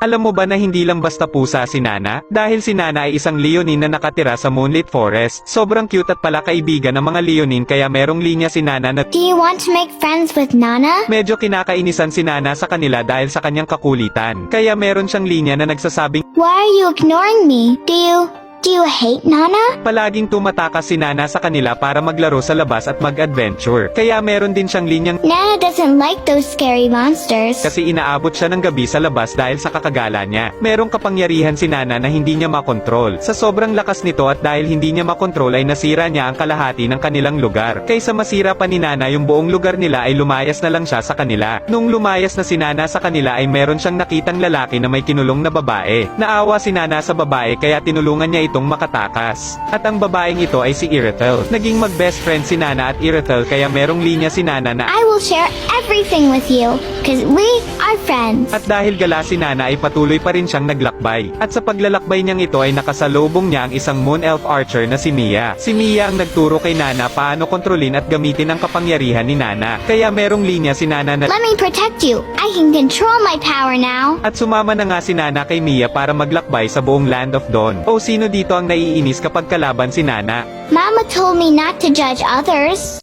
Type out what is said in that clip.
Alam mo ba na hindi lang basta pusa si Nana? Dahil si Nana ay isang leonine na nakatira sa Moonlit Forest. Sobrang cute at pala kaibigan ng mga leonine kaya merong linya si Nana na Do you want to make friends with Nana? medyo kinakainisan si Nana sa kanila dahil sa kanyang kakulitan. Kaya meron siyang linya na nagsasabing, Why are you ignoring me? Do you hate Nana? palaging tumatakas si Nana sa kanila para maglaro sa labas at mag-adventure. Kaya meron din siyang linyang Nana doesn't like those scary monsters. kasi inaabot siya ng gabi sa labas dahil sa kakagala niya. Merong kapangyarihan si Nana na hindi niya makontrol. Sa sobrang lakas nito at dahil hindi niya makontrol ay nasira niya ang kalahati ng kanilang lugar. Kaysa masira pa ni Nana yung buong lugar nila ay lumayas na lang siya sa kanila. Nung lumayas na si Nana sa kanila ay meron siyang nakitang lalaki na may kinulong na babae. Naawa si Nana sa babae kaya tinulungan niya itong makatakas. At ang babaeng ito ay si Irithel. Naging mag-best friend si Nana at Irithel kaya merong linya si Nana na I will share everything with you, cause we are friends. at dahil gala si Nana ay patuloy pa rin siyang naglakbay. At sa paglalakbay niyang ito ay nakasalubong niya ang isang moon elf archer na si Mia. Si Mia ang nagturo kay Nana paano kontrolin at gamitin ang kapangyarihan ni Nana. Kaya merong linya si Nana na Let me protect you. I can control my power now. at sumama na nga si Nana kay Mia para maglakbay sa buong Land of Dawn. O sino dito ang naiinis kapag kalaban si Nana? Mama told me not to judge others.